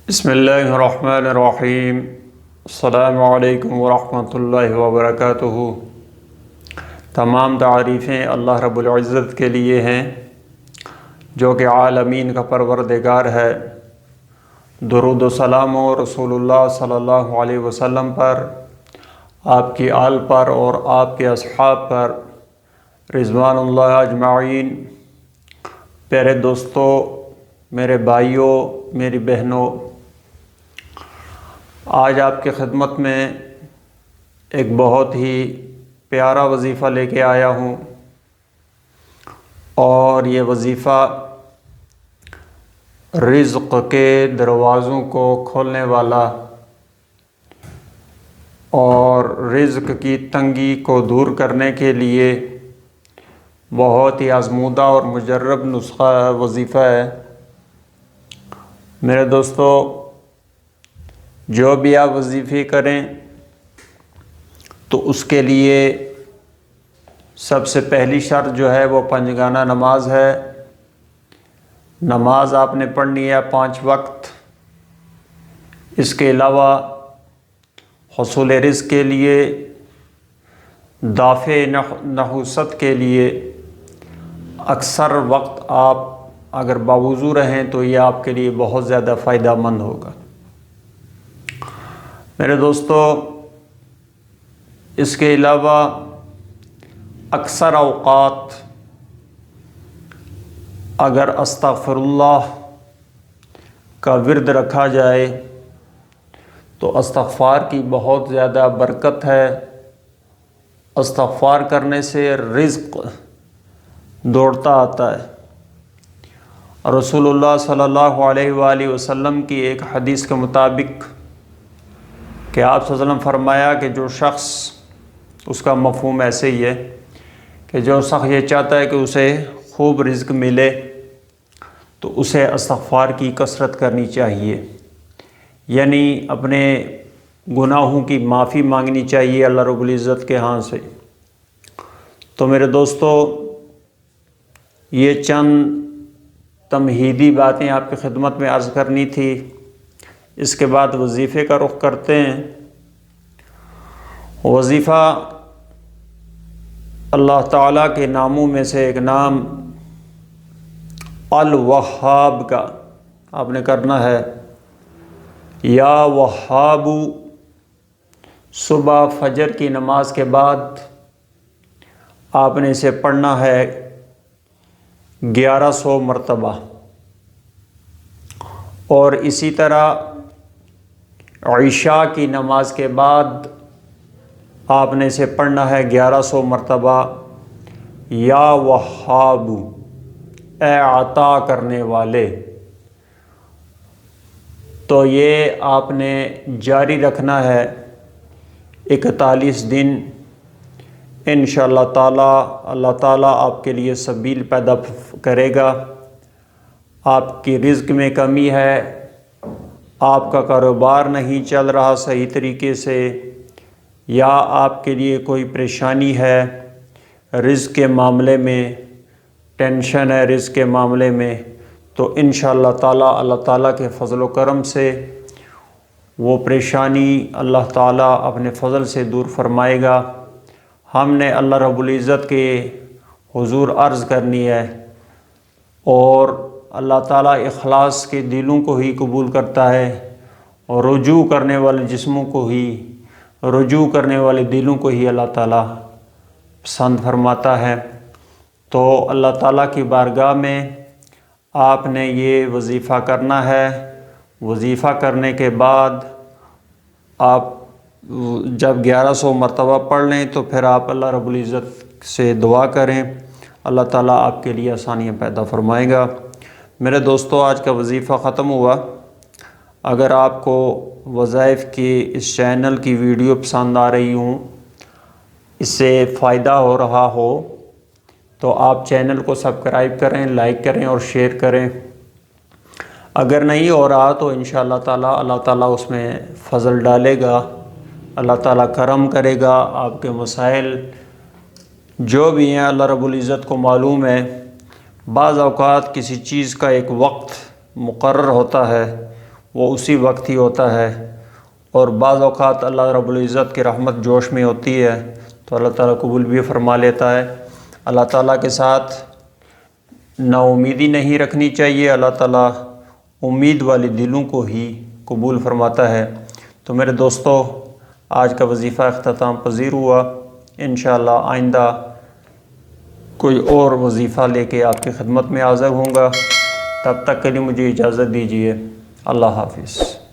بسم اللہ الرحمن الرحیم۔ السلام علیکم ورحمۃ اللہ وبرکاتہ۔ تمام تعریفیں اللہ رب العزت کے لیے ہیں جو کہ عالمین کا پروردگار ہے۔ درود و سلام و رسول اللہ صلی اللہ علیہ وسلم پر، آپ کی آل پر اور آپ کے اصحاب پر رضوان اللہ اجمعین۔ پیارے دوستو، میرے بھائیوں، میری بہنوں، آج آپ کی خدمت میں ایک بہت ہی پیارا وظیفہ لے کے آیا ہوں، اور یہ وظیفہ رزق کے دروازوں کو کھولنے والا اور رزق کی تنگی کو دور کرنے کے لیے بہت ہی آزمودہ اور مجرب نسخہ وظیفہ ہے۔ میرے دوستو، جو بھی آپ وظیفے کریں تو اس کے لیے سب سے پہلی شرط جو ہے وہ پنجگانہ نماز ہے۔ نماز آپ نے پڑھنی ہے 5 وقت۔ اس کے علاوہ حصول رزق کے لیے، دافع نحوست کے لیے اکثر وقت آپ اگر باوضو رہیں تو یہ آپ کے لیے بہت زیادہ فائدہ مند ہوگا۔ میرے دوستو، اس کے علاوہ اکثر اوقات اگر استغفر اللہ کا ورد رکھا جائے تو استغفار کی بہت زیادہ برکت ہے۔ استغفار کرنے سے رزق دوڑتا آتا ہے۔ رسول اللہ صلی اللہ علیہ وآلہ وسلم کی ایک حدیث کے مطابق کہ آپ صلی اللہ علیہ وسلم فرمایا کہ جو شخص، اس کا مفہوم ایسے ہی ہے کہ جو شخص یہ چاہتا ہے کہ اسے خوب رزق ملے تو اسے استغفار کی کثرت کرنی چاہیے، یعنی اپنے گناہوں کی معافی مانگنی چاہیے اللہ رب العزت کے ہاں سے۔ تو میرے دوستو، یہ چند تمہیدی باتیں آپ کی خدمت میں عرض کرنی تھی۔ اس کے بعد وظیفے کا رخ کرتے ہیں۔ وظیفہ اللہ تعالیٰ کے ناموں میں سے ایک نام الوہاب کا آپ نے کرنا ہے۔ یا وہاب، صبح فجر کی نماز کے بعد آپ نے اسے پڑھنا ہے 1100 مرتبہ، اور اسی طرح عشاء کی نماز کے بعد آپ نے اسے پڑھنا ہے 1100 مرتبہ۔ یا وہاب، اے عطا کرنے والے۔ تو یہ آپ نے جاری رکھنا ہے 41 دن۔ انشاءاللہ تعالی اللہ تعالیٰ آپ کے لیے سبیل پیدا کرے گا۔ آپ کی رزق میں کمی ہے، آپ کا کاروبار نہیں چل رہا صحیح طریقے سے، یا آپ کے لیے کوئی پریشانی ہے رزق کے معاملے میں، ٹینشن ہے رزق کے معاملے میں، تو انشاءاللہ تعالیٰ اللہ تعالیٰ کے فضل و کرم سے وہ پریشانی اللہ تعالیٰ اپنے فضل سے دور فرمائے گا۔ ہم نے اللہ رب العزت کے حضور عرض کرنی ہے، اور اللہ تعالیٰ اخلاص کے دلوں کو ہی قبول کرتا ہے، اور رجوع کرنے والے جسموں کو ہی، رجوع کرنے والے دلوں کو ہی اللہ تعالیٰ پسند فرماتا ہے۔ تو اللہ تعالیٰ کی بارگاہ میں آپ نے یہ وظیفہ کرنا ہے۔ وظیفہ کرنے کے بعد آپ جب 1100 مرتبہ پڑھ لیں تو پھر آپ اللہ رب العزت سے دعا کریں، اللہ تعالیٰ آپ کے لیے آسانیاں پیدا فرمائے گا۔ میرے دوستو، آج کا وظیفہ ختم ہوا۔ اگر آپ کو وظائف کی اس چینل کی ویڈیو پسند آ رہی ہوں، اس سے فائدہ ہو رہا ہو، تو آپ چینل کو سبسکرائب کریں، لائک کریں اور شیئر کریں۔ اگر نہیں ہو رہا تو انشاءاللہ تعالیٰ اللہ تعالیٰ اس میں فضل ڈالے گا، اللہ تعالیٰ کرم کرے گا۔ آپ کے مسائل جو بھی ہیں اللہ رب العزت کو معلوم ہے۔ بعض اوقات کسی چیز کا ایک وقت مقرر ہوتا ہے، وہ اسی وقت ہی ہوتا ہے، اور بعض اوقات اللہ رب العزت کی رحمت جوش میں ہوتی ہے تو اللہ تعالیٰ قبول بھی فرما لیتا ہے۔ اللہ تعالیٰ کے ساتھ نا امیدی نہیں رکھنی چاہیے، اللہ تعالیٰ امید والے دلوں کو ہی قبول فرماتا ہے۔ تو میرے دوستو، آج کا وظیفہ اختتام پذیر ہوا۔ انشاءاللہ آئندہ کوئی اور وظیفہ لے کے آپ کی خدمت میں حاضر ہوں گا۔ تب تک کے لیے مجھے اجازت دیجیے۔ اللہ حافظ۔